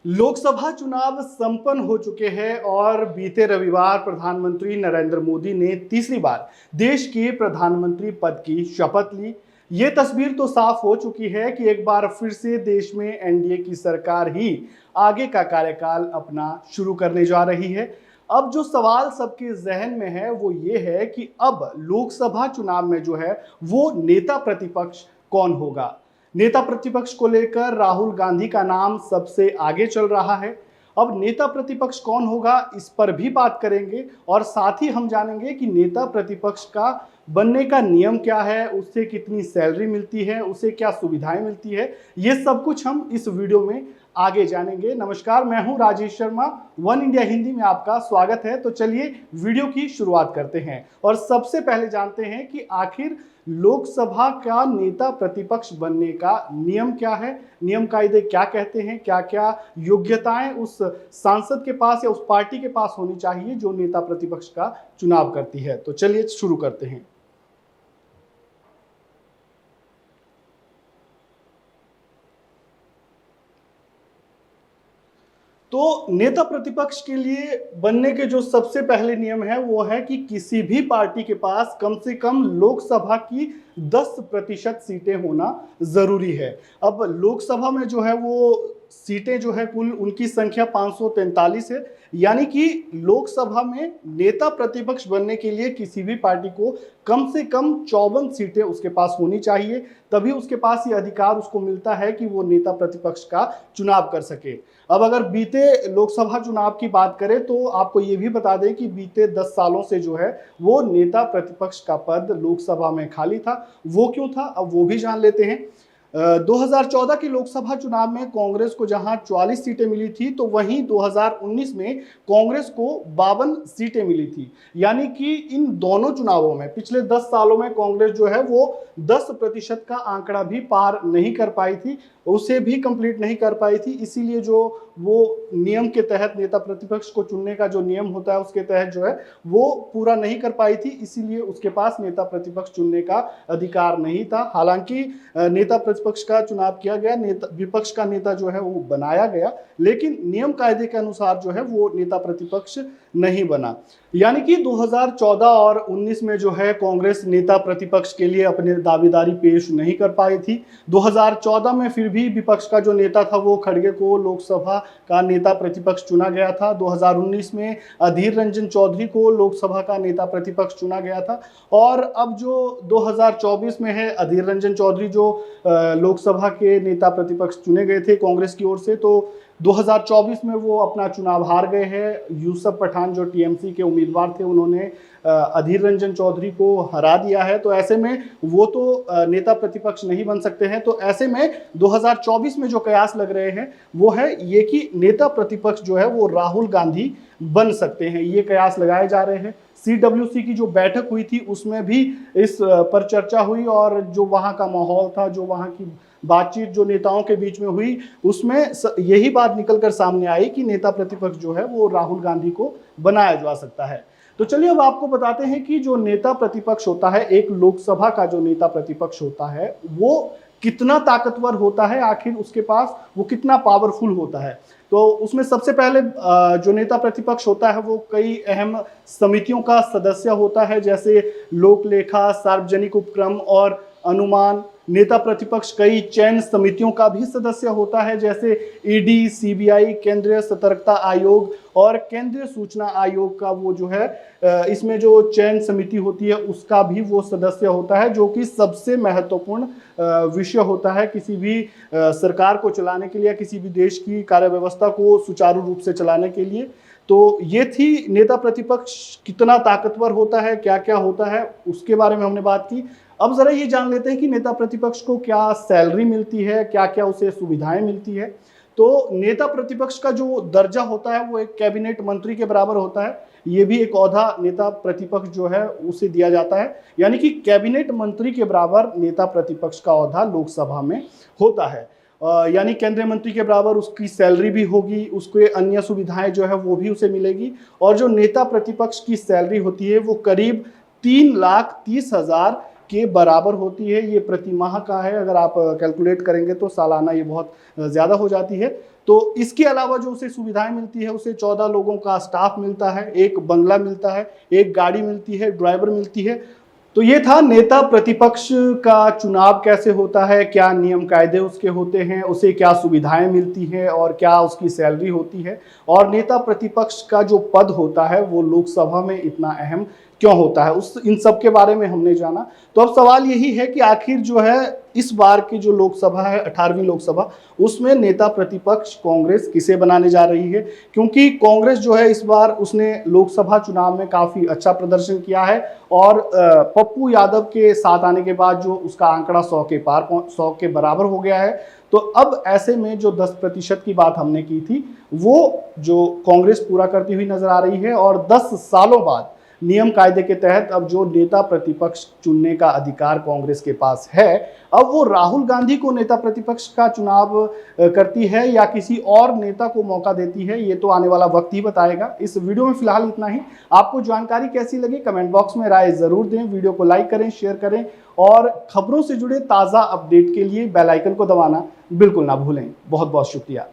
लोकसभा चुनाव संपन्न हो चुके हैं और बीते रविवार प्रधानमंत्री नरेंद्र मोदी ने तीसरी बार देश के प्रधानमंत्री पद की शपथ ली। ये तस्वीर तो साफ हो चुकी है कि एक बार फिर से देश में एनडीए की सरकार ही आगे का कार्यकाल अपना शुरू करने जा रही है। अब जो सवाल सबके जहन में है वो ये है कि अब लोकसभा चुनाव में जो है वो नेता प्रतिपक्ष कौन होगा। नेता प्रतिपक्ष को लेकर राहुल गांधी का नाम सबसे आगे चल रहा है। अब नेता प्रतिपक्ष कौन होगा इस पर भी बात करेंगे और साथ ही हम जानेंगे कि नेता प्रतिपक्ष का बनने का नियम क्या है, उससे कितनी सैलरी मिलती है, उसे क्या सुविधाएं मिलती है। ये सब कुछ हम इस वीडियो में आगे जानेंगे। नमस्कार, मैं हूं राजेश शर्मा, वन इंडिया हिंदी में आपका स्वागत है। तो चलिए वीडियो की शुरुआत करते हैं और सबसे पहले जानते हैं कि आखिर लोकसभा का नेता प्रतिपक्ष बनने का नियम क्या है, नियम कायदे क्या कहते हैं, क्या क्या योग्यताएं उस सांसद के पास या उस पार्टी के पास होनी चाहिए जो नेता प्रतिपक्ष का चुनाव करती है। तो चलिए शुरू करते हैं। तो नेता प्रतिपक्ष के लिए बनने के जो सबसे पहले नियम है वो है कि किसी भी पार्टी के पास कम से कम लोकसभा की 10% सीटें होना जरूरी है। अब लोकसभा में जो है वो सीटें जो है कुल उनकी संख्या 543 है, यानी कि लोकसभा में नेता प्रतिपक्ष बनने के लिए किसी भी पार्टी को कम से कम 54 सीटें उसके पास होनी चाहिए, तभी उसके पास ये अधिकार उसको मिलता है कि वो नेता प्रतिपक्ष का चुनाव कर सके। अब अगर बीते लोकसभा चुनाव की बात करें तो आपको ये भी बता दें कि बीते 10 सालों से जो है वो नेता प्रतिपक्ष का पद लोकसभा में खाली था। वो क्यों था, अब वो भी जान लेते हैं। 2014 के लोकसभा चुनाव में कांग्रेस को जहां 44 सीटें मिली थी तो वहीं 2019 में कांग्रेस को 52 सीटें मिली थी। यानी कि इन दोनों चुनावों में पिछले 10 सालों में कांग्रेस जो है वो 10% का आंकड़ा भी पार नहीं कर पाई थी, उसे भी कंप्लीट नहीं कर पाई थी। इसीलिए जो वो नियम के तहत नेता प्रतिपक्ष को चुनने का जो नियम होता है उसके तहत जो है वो पूरा नहीं कर पाई थी, इसीलिए उसके पास नेता प्रतिपक्ष चुनने का अधिकार नहीं था। हालांकि नेता प्रतिपक्ष का चुनाव किया गया, नेता विपक्ष का नेता जो है वो बनाया गया, लेकिन नियम कायदे के अनुसार जो है वो नेता प्रतिपक्ष नहीं बना। यानी कि 2014 और 19 में जो है कांग्रेस नेता प्रतिपक्ष के लिए अपनी दावेदारी पेश नहीं कर पाई थी। 2014 में फिर भी विपक्ष का जो नेता था वो खड़गे को लोकसभा का नेता प्रतिपक्ष चुना गया था। 2019 में अधीर रंजन चौधरी को लोकसभा का नेता प्रतिपक्ष चुना गया था और अब जो 2024 में है, अधीर रंजन चौधरी जो लोकसभा के नेता प्रतिपक्ष चुने गए थे कांग्रेस की ओर से, तो 2024 में वो अपना चुनाव हार गए हैं। यूसुफ पठान जो टीएमसी के उम्मीदवार थे उन्होंने अधीर रंजन चौधरी को हरा दिया है, तो ऐसे में वो तो नेता प्रतिपक्ष नहीं बन सकते हैं। तो ऐसे में 2024 में जो कयास लग रहे हैं वो है ये कि नेता प्रतिपक्ष जो है वो राहुल गांधी बन सकते हैं, ये कयास लगाए जा रहे हैं। CWC की जो बैठक हुई थी उसमें भी इस पर चर्चा हुई और जो वहाँ का माहौल था, जो वहाँ की बातचीत जो नेताओं के बीच में हुई, उसमें यही बात निकलकर सामने आई कि नेता प्रतिपक्ष जो है वो राहुल गांधी को बनाया जा सकता है। तो चलिए अब आपको बताते हैं कि जो नेता प्रतिपक्ष होता है, एक लोकसभा का जो नेता प्रतिपक्ष होता है वो कितना ताकतवर होता है, आखिर उसके पास वो कितना पावरफुल होता है। तो उसमें सबसे पहले जो नेता प्रतिपक्ष होता है वो कई अहम समितियों का सदस्य होता है, जैसे लोक लेखा, सार्वजनिक उपक्रम और अनुमान। नेता प्रतिपक्ष कई चयन समितियों का भी सदस्य होता है, जैसे ईडी, सीबीआई, केंद्रीय सतर्कता आयोग और केंद्रीय सूचना आयोग का वो जो है इसमें जो चयन समिति होती है उसका भी वो सदस्य होता है, जो कि सबसे महत्वपूर्ण विषय होता है किसी भी सरकार को चलाने के लिए, किसी भी देश की कार्य व्यवस्था को सुचारू रूप से चलाने के लिए। तो ये थी नेता प्रतिपक्ष कितना ताकतवर होता है, क्या क्या होता है, उसके बारे में हमने बात की। अब जरा ये जान लेते हैं कि नेता प्रतिपक्ष को क्या सैलरी मिलती है, क्या क्या उसे सुविधाएं मिलती है। तो नेता प्रतिपक्ष का जो दर्जा होता है वो एक कैबिनेट मंत्री के बराबर होता है। ये भी एक औहदा नेता प्रतिपक्ष जो है उसे दिया जाता है, यानी कि कैबिनेट मंत्री के बराबर नेता प्रतिपक्ष का औहदा लोकसभा में होता है। यानी केंद्रीय मंत्री के बराबर उसकी सैलरी भी होगी, उसके अन्य सुविधाएं जो है वो भी उसे मिलेगी। और जो नेता प्रतिपक्ष की सैलरी होती है वो करीब 3,30,000 के बराबर होती है। ये प्रति माह का है, अगर आप कैलकुलेट करेंगे तो सालाना ये बहुत ज़्यादा हो जाती है। तो इसके अलावा जो उसे सुविधाएं मिलती है, उसे 14 लोगों का स्टाफ मिलता है, एक बंगला मिलता है, एक गाड़ी मिलती है, ड्राइवर मिलती है। तो ये था नेता प्रतिपक्ष का चुनाव कैसे होता है, क्या नियम कायदे उसके होते हैं, उसे क्या सुविधाएं मिलती हैं और क्या उसकी सैलरी होती है, और नेता प्रतिपक्ष का जो पद होता है वो लोकसभा में इतना अहम क्यों होता है, उस इन सब के बारे में हमने जाना। तो अब सवाल यही है कि आखिर जो है इस बार की जो लोकसभा है 18वीं लोकसभा, उसमें नेता प्रतिपक्ष कांग्रेस किसे बनाने जा रही है, क्योंकि कांग्रेस जो है इस बार उसने लोकसभा चुनाव में काफी अच्छा प्रदर्शन किया है और पप्पू यादव के साथ आने के बाद जो उसका आंकड़ा 100 के पार 100 के बराबर हो गया है। तो अब ऐसे में जो 10% की बात हमने की थी वो जो कांग्रेस पूरा करती हुई नजर आ रही है, और 10 सालों बाद नियम कायदे के तहत अब जो नेता प्रतिपक्ष चुनने का अधिकार कांग्रेस के पास है, अब वो राहुल गांधी को नेता प्रतिपक्ष का चुनाव करती है या किसी और नेता को मौका देती है, ये तो आने वाला वक्त ही बताएगा। इस वीडियो में फिलहाल इतना ही। आपको जानकारी कैसी लगी कमेंट बॉक्स में राय जरूर दें, वीडियो को लाइक करें, शेयर करें, और खबरों से जुड़े ताज़ा अपडेट के लिए बेल आइकन को दबाना बिल्कुल ना भूलें। बहुत बहुत शुक्रिया।